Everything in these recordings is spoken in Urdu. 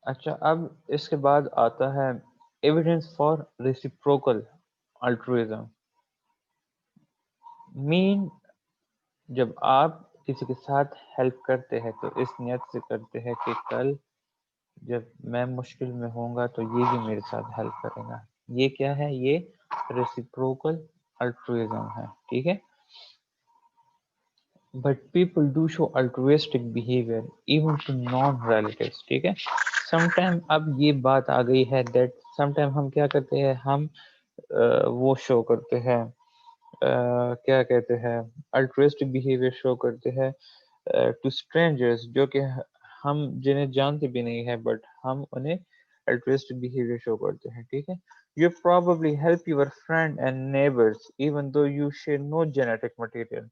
اچھا، اب اس کے بعد آتا ہے ایویڈنس فار ریسیپروکل الٹرویزم. مین جب آپ کسی کے ساتھ ہیلپ کرتے ہیں تو اس نیت سے کرتے ہیں کہ کل جب میں مشکل میں ہوں گا تو یہ بھی میرے ساتھ ہیلپ کرے گا. یہ کیا ہے؟ یہ ریسیپروکل الٹرویزم ہے. ٹھیک ہے. But people do show altruistic behaviour even to non relatives. ٹھیک ہے. سم ٹائم اب یہ بات آ گئی ہے دیٹ سم ٹائم ہم کیا کرتے ہیں، ہم وہ شو کرتے ہیں، کیا کہتے ہیں، الٹروسٹک بیہیویئر شو کرتے ہیں ٹو اسٹرینجرز، جو کہ ہم جنہیں جانتے بھی نہیں ہے بٹ ہم انہیں الٹروسٹک بیہیویئر شو کرتے ہیں. ٹھیک ہے. You probably help your friend and neighbors even though you share no genetic material.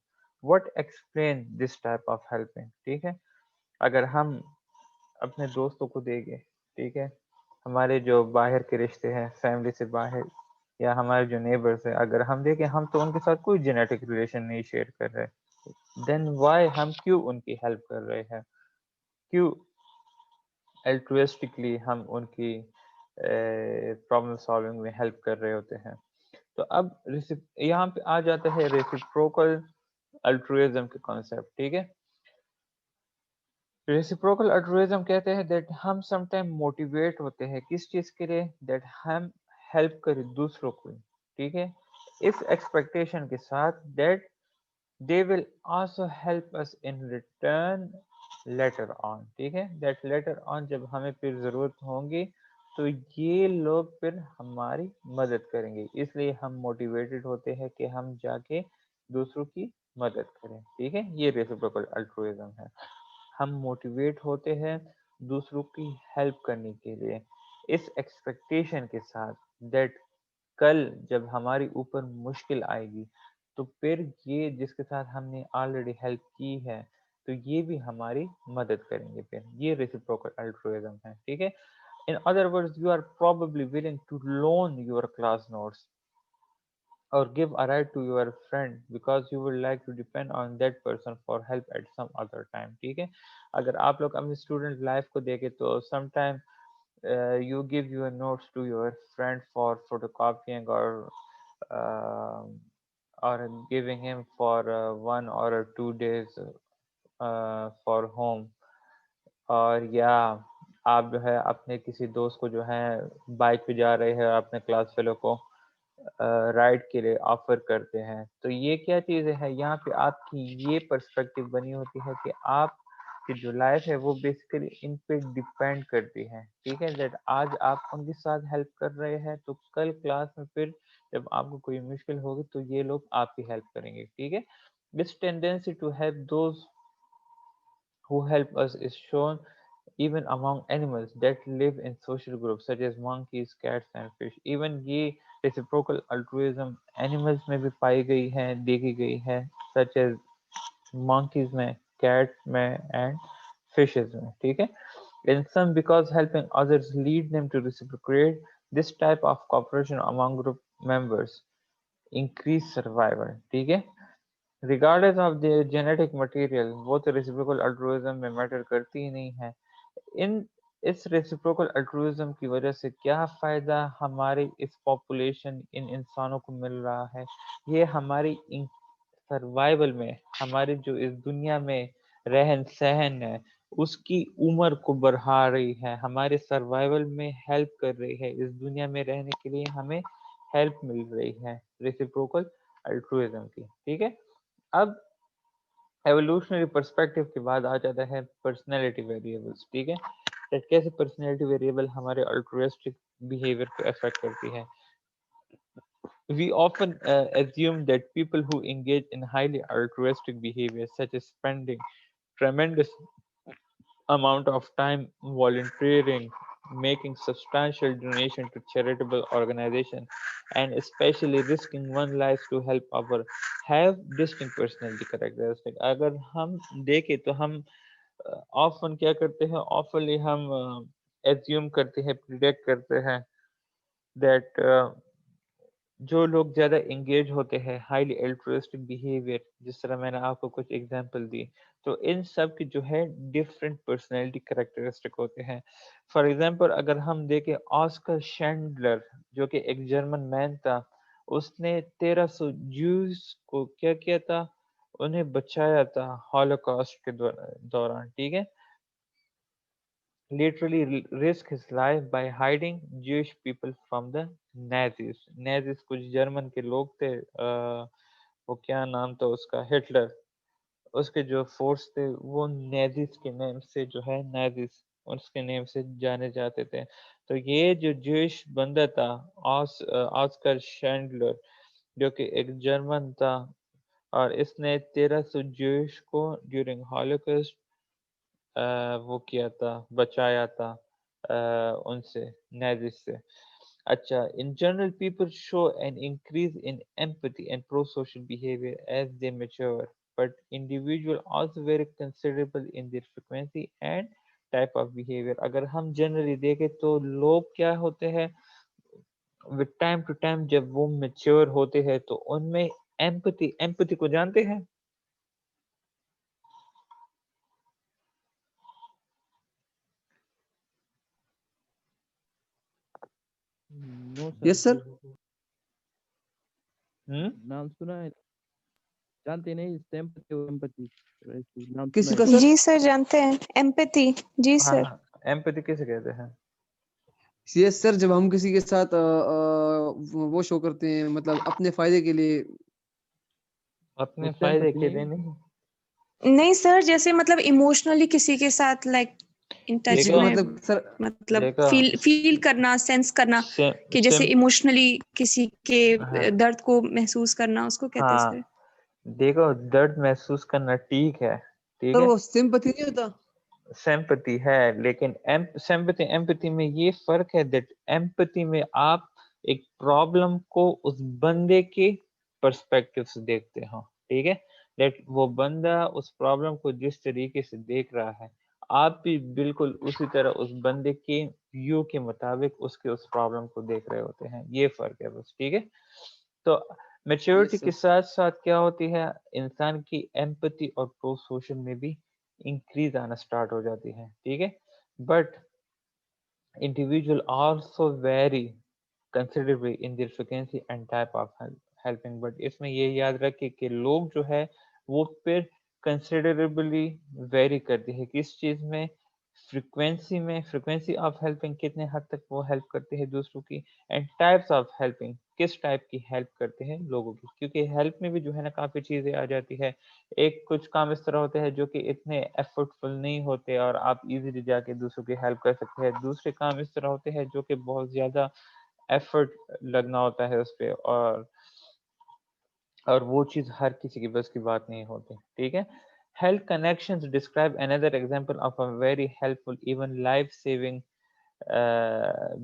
What explain this type of helping? ٹھیک ہے. اگر ہم اپنے دوستوں کو دیں گے، ٹھیک ہے، ہمارے جو باہر کے رشتے ہیں، فیملی سے باہر، یا ہمارے جو نیبرز ہیں، اگر ہم دیکھیں ہم تو ان کے ساتھ کوئی جینیٹک ریلیشن نہیں شیئر کر رہے، دین وائی ہم کیوں ان کی ہیلپ کر رہے ہیں؟ کیوں الٹروسٹکلی ہم ان کی پرابلم سالونگ میں ہیلپ کر رہے ہوتے ہیں؟ تو اب یہاں پہ آ جاتا ہے ریسیپروکل الٹرویزم کے کانسیپٹ. ٹھیک ہے. ریسیپروکل الٹرویزم کہتے ہیں دیٹ ہم سم ٹائم موٹیویٹ ہوتے ہیں کس چیز کے لیے؟ دیٹ ہم ہیلپ کریں دوسروں کو. ٹھیک ہے. اس ایکسپیکٹیشن کے ساتھ that they will also help us in return later on. ٹھیک ہے. that later on جب ہمیں پھر ضرورت ہوگی تو یہ لوگ پھر ہماری مدد کریں گے، اس لیے ہم موٹیویٹڈ ہوتے ہیں کہ ہم جا کے دوسروں کی مدد کریں. ٹھیک ہے. یہ ریسیپروکل الٹرویزم ہے. ہم موٹیویٹ ہوتے ہیں دوسروں کی ہیلپ کرنے کے لیے اس ایکسپیکٹیشن کے ساتھ دیٹ کل جب ہماری اوپر مشکل آئے گی تو پھر یہ جس کے ساتھ ہم نے آلریڈی ہیلپ کی ہے تو یہ بھی ہماری مدد کریں گے. پھر یہ ریسیپروکل الٹرویزم ہے. ٹھیک ہے. In other words, you are probably willing to loan your class notes or give a ride to your friend because you would like to depend on that person for help at some other time. ٹھیک ہے. اگر آپ لوگ اپنی اسٹوڈنٹ لائف کو دیکھیں تو some time you give your notes to your friend for photocopying uh, or giving him for 1 or 2 days for home. اور یا آپ جو ہے اپنے کسی دوست کو جو ہے بائک پہ جا رہے ہیں اپنے کلاس فیلو کو رائڈ کے لیے آفر کرتے ہیں. تو یہ کیا چیز ہے؟ یہاں پہ آپ کی یہ پرسپیکٹو بنی ہوتی ہے کہ آپ کی جو لائف ہے وہ بیسیکلی ان پہ ڈیپینڈ کرتی ہے. ٹھیک ہے. دیٹ آج آپ ان کے ساتھ ہیلپ کر رہے ہیں تو کل کلاس میں پھر جب آپ کو کوئی مشکل ہوگی تو یہ لوگ آپ کی ہیلپ کریں گے. ٹھیک ہے. This tendency to help those who help us is shown even among animals that live in social groups such as monkeys, cats and fish. Even یہ reciprocal altruism animals میں بھی پائی گئی ہے، دیکھی گئی ہے، such as monkeys میں، cats میں and fishes میں. ٹھیک ہے. In some, because helping others lead them to reciprocate, this type of cooperation among group members increase survival. ٹھیک ہے. regardless of their genetic material. وہ تو ریسیپروکل الٹرویزم میں میٹر کرتی ہی نہیں ہے. اس ریسیپروکل الٹرویزم کی وجہ سے کیا فائدہ ہماری اس پاپولیشن ان انسانوں کو مل رہا ہے؟ یہ ہماری سروائیول میں، ہماری جو اس دنیا میں رہن سہن ہے اس کی عمر کو بڑھا رہی ہے، ہمارے سروائیول میں ہیلپ کر رہی ہے، اس دنیا میں رہنے کے لیے ہمیں ہیلپ مل رہی ہے ریسیپروکل الٹرویزم کی. ٹھیک ہے. اب ایوولوشنری پرسپیکٹو کے بعد آ جاتا ہے پرسنالٹی ویریبلس. ٹھیک ہے. کیسے پرسنالٹی ویریبل ہمارے الٹروسٹک بیہیویئر کو افیکٹ کرتی ہے. We often assume that people who engage in highly altruistic behavior such as spending tremendous amount of time volunteering, making substantial donation to charitable organization, and especially risking one life to help other have distinct personality characteristics. اگر ہم دیکھیں تو ہم often کیا کرتے ہیں، oftenly ہم assume کرتے ہیں، predict کرتے ہیں that جو لوگ زیادہ انگیج ہوتے ہیں ہائیلی الٹروسٹک بیہیویئر، جس طرح میں نے آپ کو کچھ ایگزامپل دی، تو ان سب کی جو ہے ڈفرینٹ پرسنالٹی کریکٹرسٹک ہوتے ہیں. فار ایگزامپل اگر ہم دیکھیں آسکر شینڈلر جو کہ ایک جرمن مین تھا، اس نے 1300 جوز کو کیا کیا تھا، انہیں بچایا تھا ہولوکاسٹ کے دوران. ٹھیک ہے، literally risk his life by hiding Jewish people from the Nazis. Nazis کچھ جرمن کے لوگ تھے، وہ کیا نام تھا اس کا، ہٹلر. اس کے جو فورس تھے وہ نیزیز کے نیم سے جو ہے، نیزیز اس کے نیم سے جانے جاتے تھے. تو یہ جو جوش بندہ تھا آسکر شینڈلر، جو کہ ایک جرمن تھا، اور اس نے 1300 جوش کو ڈیورنگ ہالوکاسٹ وہ کیا تھا، بچایا تھا ان سے، نیزیز سے. اچھا، in general people show an increase in empathy and pro-social behavior as they mature, but individual also vary considerable in their frequency and type of behavior. اگر ہم جنرلی دیکھیں تو لوگ کیا ہوتے ہیں with time to time، جب وہ میچور ہوتے ہیں تو ان میں ایمپتھی کو جانتے ہیں. نو یس سر. نام سنا ہے، جانتے نہیں، سیمپتی نام کسی سنا کا ہے. سر؟ جی سر جانتے ہیں ایمپیتھی. جی ہاں سر. ہاں، ایمپتھی کیسے کہتے ہیں؟ یس سر، جب ہم کسی کے ساتھ وہ شو کرتے ہیں، مطلب اپنے فائدے کے لیے. اپنے فائدے کے لیے نہیں. نہیں سر، جیسے مطلب ایموشنلی کسی کے ساتھ لائک ان ٹچ دیکھو میں، مطلب سر، مطلب دیکھو فیل کرنا، سینس کرنا کہ جیسے ایموشنلی کسی کے ہاں درد کو محسوس کرنا، اس کو کہتے ہیں ہاں، سر. دیکھو درد محسوس کرنا ٹھیک ہے، ٹھیک سر ہے، وہ سمپتھی نہیں ہوتا. سمپتی ہے، لیکن سمپتی ایمپتھی میں یہ فرق ہے دیٹ ایمپتھی میں آپ ایک پرابلم کو اس بندے کے پرسپیکٹو سے دیکھتے ہو. ٹھیک ہے، دیٹ وہ بندہ اس پرابلم کو جس طریقے سے دیکھ رہا ہے، آپ بھی بالکل اسی طرح اس بندے کے ویو کے مطابق اس پرابلم کو دیکھ رہے ہوتے ہیں. یہ فرق ہے بس. ٹھیک ہے، تو میچورٹی یس کے سر. ساتھ ساتھ کیا ہوتی ہے، انسان کی ایمپتھی اور پرو سوشل میں بھی انکریز آنا سٹارٹ ہو جاتی ہے. ٹھیک ہے، but individual also very considerably in their frequency and type of helping. But اس میں یہ یاد رکھے کہ لوگ جو ہے وہ پھر کنسیڈربلی ویری کرتی ہے کس چیز میں، فریکوینسی آف ہیلپنگ، کتنے حد تک وہ ہیلپ کرتے ہیں دوسروں کی، اینڈ ٹائپس آف ہیلپنگ، کس ٹائپ کی ہیلپ کرتے ہیں لوگوں کی. کیونکہ ہیلپ میں بھی جو ہے نا کافی چیزیں آ جاتی ہے. ایک کچھ کام اس طرح ہوتے ہیں جو کہ اتنے ایفرٹ فل نہیں ہوتے اور آپ ایزیلی جا کے دوسروں کی ہیلپ کر سکتے ہیں. دوسرے کام اس طرح ہوتے ہیں جو کہ بہت زیادہ ایفرٹ لگنا ہوتا ہے اس پہ، اور وہ چیز ہر کسی کی بس کی بات نہیں ہوتی. ٹھیک ہے، health connections describe another example of a very helpful, even life saving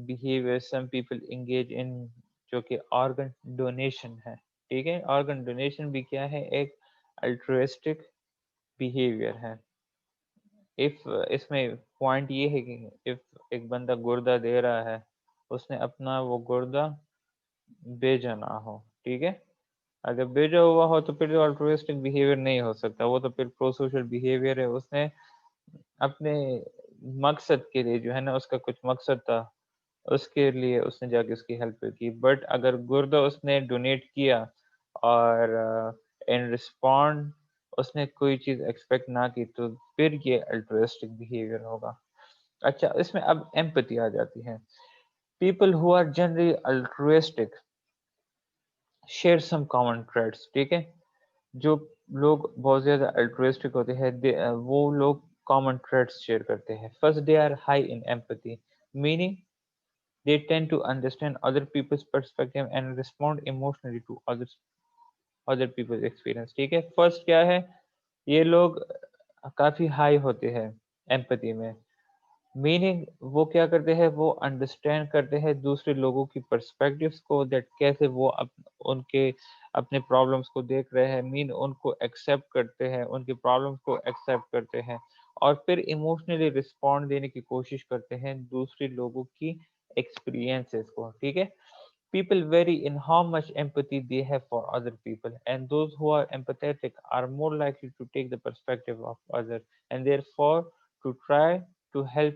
behavior some people engage in، جو کہ آرگن ڈونیشن ہے. ٹھیک ہے، آرگن ڈونیشن بھی کیا ہے، ایک الٹروسٹک بیہیویئر ہے. اس میں پوائنٹ یہ ہے کہ ایک بندہ گردہ دے رہا ہے، اس نے اپنا وہ گردہ بھیجا نہ ہو. ٹھیک ہے، اگر بھیجا ہوا ہو تو پھر الٹروسٹک بیہیویئر نہیں ہو سکتا، وہ تو پھر پرو سوشل بیہیویئر ہے. اس نے اپنے مقصد کے لیے جو ہے نا، اس کا کچھ مقصد تھا، اس کے لیے اس نے جا کے اس کی ہیلپ کی. بٹ اگر گردہ اس نے ڈونیٹ کیا اور ان رسپونڈ اس نے کوئی چیز ایکسپیکٹ نہ کی تو پھر یہ الٹروسٹک بیہیویئر ہوگا. اچھا، اس میں اب ایمپتھی آ جاتی ہے. People who are generally altruistic share some common traits. ٹھیک ہے، جو لوگ بہت زیادہ الٹروسٹک ہوتے ہیں وہ لوگ کامن ٹریڈس شیئر کرتے ہیں. First they are high in empathy, meaning they tend to understand other people's perspective and respond emotionally to other people's experience. ٹھیک ہے، فرسٹ کیا ہے، یہ لوگ کافی ہائی ہوتے ہیں ایمپتھی میں. میننگ وہ کیا کرتے ہیں، وہ انڈرسٹینڈ کرتے ہیں دوسرے لوگوں کی پرسپیکٹیوز کو، دیٹ کیسے وہ ان کے اپنے پرابلمس کو دیکھ رہے ہیں، ان کو ایکسیپٹ کرتے ہیں، ان کی پرابلمس کو ایکسیپٹ کرتے ہیں، اور پھر ایموشنلی رسپونڈ دینے کی کوشش کرتے ہیں دوسرے لوگوں کی ایکسپیرینسز کو. ٹھیک ہے، People vary in how much empathy they have for other people, and those who are empathetic are more likely to take the perspective of others and therefore to try to help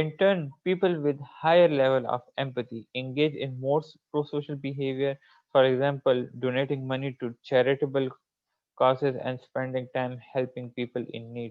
in turn people with higher level of empathy engage in more pro-social behavior, for example donating money to charitable causes and spending time helping people in need,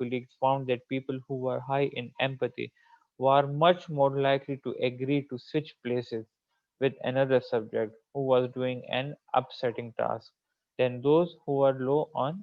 colleagues found that people who were high in empathy were much more likely to agree to switch places with another subject who was doing an upsetting task than those who were low on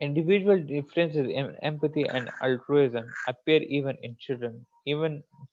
Individual differences in empathy and altruism appear even in children. Even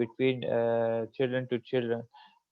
between children to children,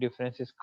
differences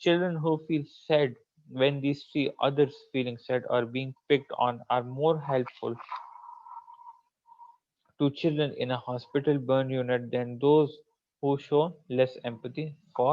Children who feel sad when they see others feeling sad or being picked on are more helpful to children in a hospital burn unit than those who show less empathy for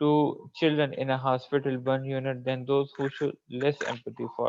to children in a hospital burn unit than those who show less empathy for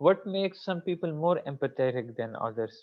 What makes some people more empathetic than others,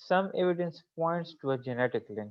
Some evidence points to a genetic link,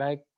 like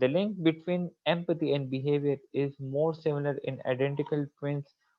The link between empathy and behavior is more similar in identical twins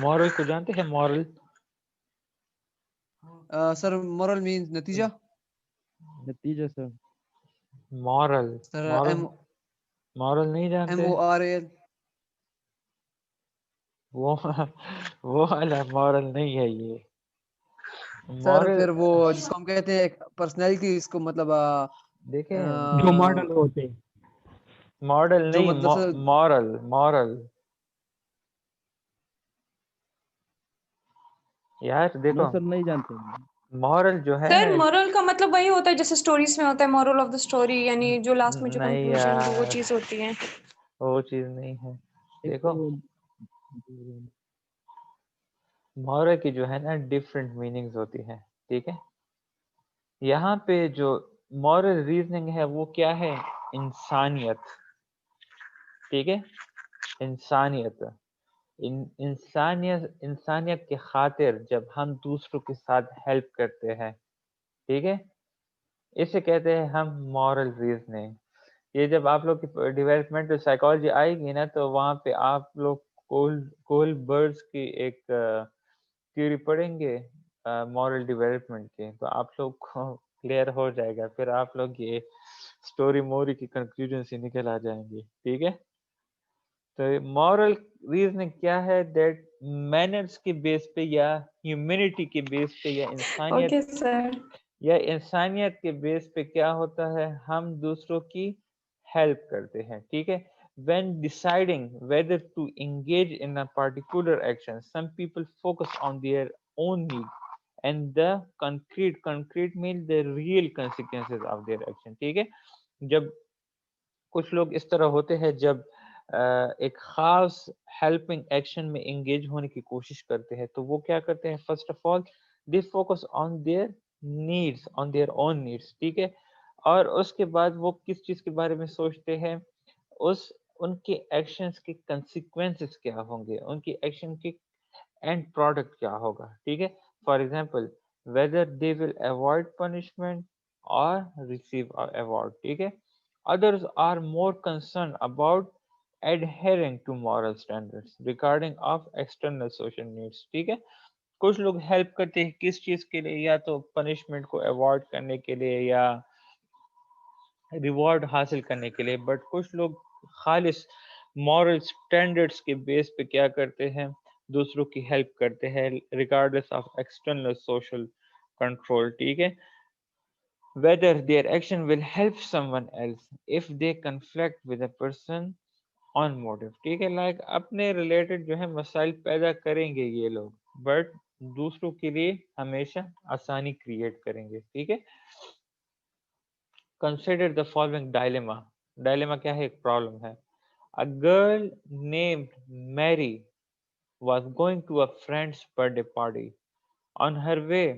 moral کو جانتے ہیں؟ مورل سر moral means نتیجہ. نتیجہ سر. مورل سر مورل نہیں جانتے؟ MORAL. وہ والا مورل نہیں ہے یہ. سر پھر وہ جس کو ہم کہتے ہیں پرسنالٹی، اس کو مطلب دیکھیں جو ماڈل ہوتے ہیں. ماڈل جو نہیں، مطلب سر مورل یار دیکھو نو سر نہیں جانتے. مورل جو ہے سر مورل کا مطلب وہی ہوتا ہے جیسے اسٹوریز میں ہوتا ہے مورل آف دا اسٹوری، یعنی جو لاسٹ میں جو نہیں کنکلوژن وہ یار چیز ہوتی ہے. وہ چیز نہیں ہے. ایک دیکھو مورل کی جو ہے نا ڈفرینٹ میننگز ہوتی ہیں، ٹھیک ہے. یہاں پہ جو مورل ریزننگ ہے وہ کیا ہے؟ انسانیت. ٹھیک ہے، انسانیت انسانیت کی خاطر جب ہم دوسروں کے ساتھ ہیلپ کرتے ہیں، ٹھیک ہے، اسے کہتے ہیں ہم مورل ریزننگ. یہ جب آپ لوگ کی ڈیولپمنٹل سائیکالوجی آئے گی نا تو وہاں پہ آپ لوگ کول برڈز کی ایک تھیوری پڑھیں گے مورل ڈیولپمنٹ کی، تو آپ لوگ کو کلیئر ہو جائے گا. پھر آپ لوگ یہ اسٹوری موری کی کنکلوژن سے نکل آ جائیں گے، ٹھیک ہے. تو مورل ریزننگ کیا ہے؟ دیٹ مینرز کے بیس پہ یا ہیومینٹی کے بیس پہ یا اوکے سر. انسانیت کے بیس پہ کیا ہوتا ہے؟ ہم دوسروں کی ہیلپ کرتے ہیں، ٹھیک ہے. when deciding whether to engage in a particular action, some people focus on their own need and the concrete means the real consequences of their action. ٹھیک ہے، جب کچھ لوگ اس طرح ہوتے ہیں جب ایک خاص ہیلپنگ ایکشن میں انگیج ہونے کی کوشش کرتے ہیں تو وہ کیا کرتے ہیں؟ First of all they focus on their needs, on their own needs, ٹھیک ہے. اور اس کے بعد وہ کس چیز کے بارے میں سوچتے ہیں؟ ان کے ایکشنز کے کنسیکوینسز کیا ہوں گے، ان کی ایکشن کے اینڈ پروڈکٹ کیا ہوگا، ٹھیک ہے. For example whether they will avoid punishment اور ریسیو ایوارڈ، ٹھیک ہے. Others are more concerned about adhering to moral standards regarding of external social needs. ٹھیک ہے، کچھ لوگ ہیلپ کرتے ہیں کس چیز کے لیے؟ یا تو پنشمنٹ کو ایوارڈ کرنے کے لیے یا ریوارڈ حاصل کرنے کے لیے، بٹ کچھ لوگ خالص مورل اسٹینڈرڈس کے بیس پہ کیا کرتے ہیں؟ دوسروں کی ہیلپ کرتے ہیں regardless of external social control, ٹھیک ہے. whether their action will help someone else if they conflict with a person on motive. ٹھیک ہے، لائک اپنے ریلیٹڈ جو ہے مسائل پیدا کریں گے یہ لوگ، بٹ دوسروں کے لیے ہمیشہ آسانی کریٹ کریں گے، ٹھیک ہے. Consider the following dilemma. Dilemma کیا ہے؟ ایک پرابلم ہے. A girl named Mary was going to a friend's birthday party. On her way,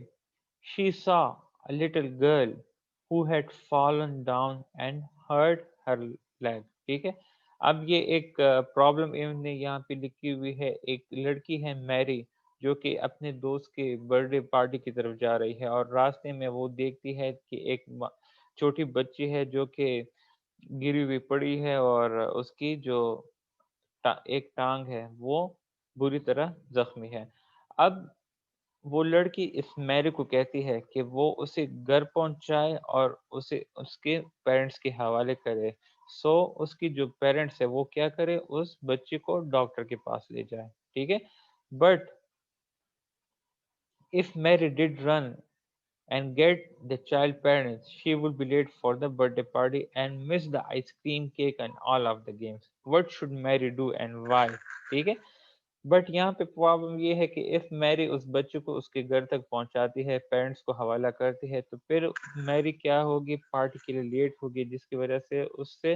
she saw a little girl who had fallen down and hurt her leg. ٹھیک ہے، اب یہ ایک پرابلم نے یہاں پہ لکھی ہوئی ہے. ایک لڑکی ہے میری جو کہ اپنے دوست کے برتھ ڈے پارٹی کی طرف جا رہی ہے اور راستے میں وہ دیکھتی ہے کہ ایک چھوٹی بچی ہے جو کہ گری ہوئی پڑی ہے اور اس کی جو ایک ٹانگ ہے وہ بری طرح زخمی ہے. اب وہ لڑکی اس میری کو کہتی ہے کہ وہ اسے گھر پہنچائے اور اسے اس کے پیرنٹس کے حوالے کرے. سو اس کی جو پیرنٹس ہے وہ کیا کرے؟ اس بچے کو ڈاکٹر کے پاس لے جائے، ٹھیک ہے. But if Mary did run and get the child parents, she would be late for the birthday party and miss the ice cream, cake and all of the games. What should Mary do and why? ٹھیک ہے، بٹ یہاں پہ پرابلم یہ ہے کہ اف میری اس بچے کو اس کے گھر تک پہنچاتی ہے، پیرنٹس کو حوالہ کرتی ہے، تو پھر میری کیا ہوگی؟ پارٹی کے لیے لیٹ ہوگی، جس کی وجہ سے اس سے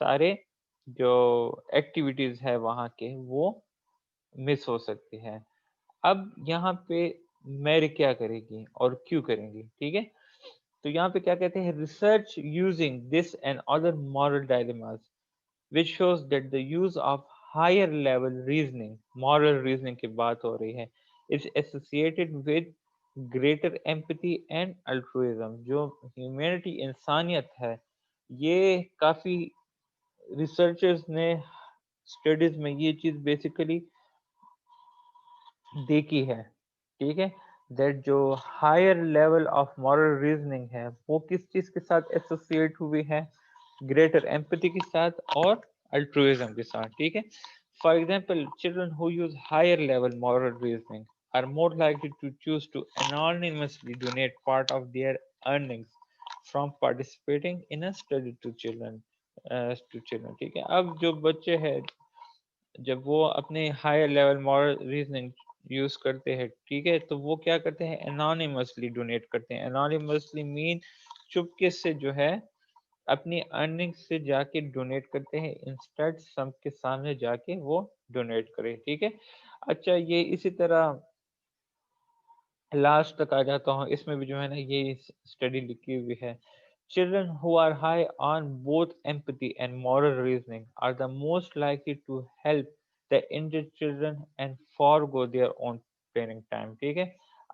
سارے جو ایکٹیویٹیز ہے وہاں کے وہ مس ہو سکتی ہیں. اب یہاں پہ میری کیا کرے گی اور کیوں کریں گی؟ ٹھیک ہے، تو یہاں پہ کیا کہتے ہیں؟ Research using this and other moral dilemmas which shows that the use of higher level reasoning, moral reasoning کی بات ہو رہی ہے, is associated with greater empathy and altruism. جو humanity انسانیت ہے یہ کافی ریسرچرز نے اسٹڈیز میں یہ چیز بیسیکلی دیکھی ہے, ٹھیک ہے, دیٹ جو higher level of moral reasoning ہے وہ کس چیز کے ساتھ ایسوسیٹ ہوئی ہے, گریٹر ایمپتھی کے ساتھ اور الٹرویزم کے ساتھ, ٹھیک ہے. For example, children who use higher level moral reasoning are more likely to choose to anonymously donate part of their earnings from participating in a study to children, ٹھیک ہے. اب جو بچے ہیں جب وہ اپنے higher level moral reasoning use کرتے ہیں, ٹھیک ہے, تو وہ کیا کرتے ہیں, انانیمسلی ڈونیٹ کرتے ہیں. انانیمسلی مین چپکے سے جو ہے اپنی ارننگ سے جا کے ڈونیٹ کرتے ہیں, انسٹیڈ سب کے سامنے جا کے وہ ڈونیٹ کرے, ٹھیک ہے. اچھا, یہ اسی طرح لاسٹ تک آ جاتا ہوں, اس میں بھی جو ہے نا یہ اسٹڈی لکھی ہوئی ہے. Children who are high on both empathy and moral reasoning are the most likely to help the injured children and forego their own parenting time, ٹھیک ہے.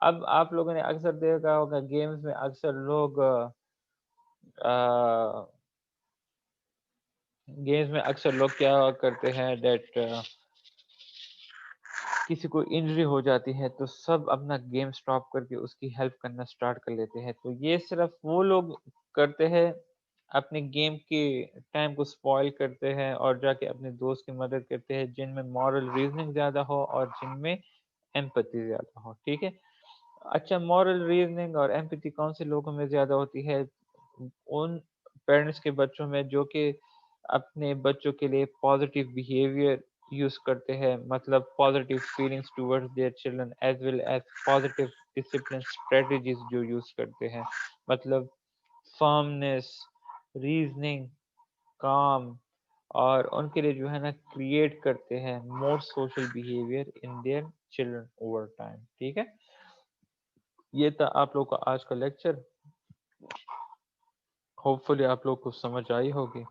اب آپ لوگوں نے اکثر دیکھا ہوگا گیمز میں اکثر لوگ کیا کرتے ہیں, دیٹ کسی کو انجری ہو جاتی ہے تو سب اپنا گیم سٹاپ کر کے اس کی ہیلپ کرنا سٹارٹ کر لیتے ہیں. تو یہ صرف وہ لوگ کرتے ہیں اپنے گیم کے ٹائم کو سپوائل کرتے ہیں اور جا کے اپنے دوست کی مدد کرتے ہیں جن میں مورل ریزننگ زیادہ ہو اور جن میں ایمپتھی زیادہ ہو, ٹھیک ہے. اچھا, مورل ریزننگ اور ایمپتھی کون سے لوگوں میں زیادہ ہوتی ہے؟ ان پیرنٹس کے بچوں میں جو کہ اپنے بچوں کے لیے پازیٹیو بیہیویئر یوز کرتے ہیں, مطلب positive feelings towards their children as well as positive discipline strategies جو یوز کرتے ہیں, مطلب فارمنس, ریزننگ, کام, اور ان کے لیے جو ہے نا کریٹ کرتے ہیں more social behaviour in their children over time, ٹھیک ہے. یہ تھا آپ لوگ کا آج کا لیکچر, ہوپ فلی آپ لوگ کو سمجھ آئی ہوگی.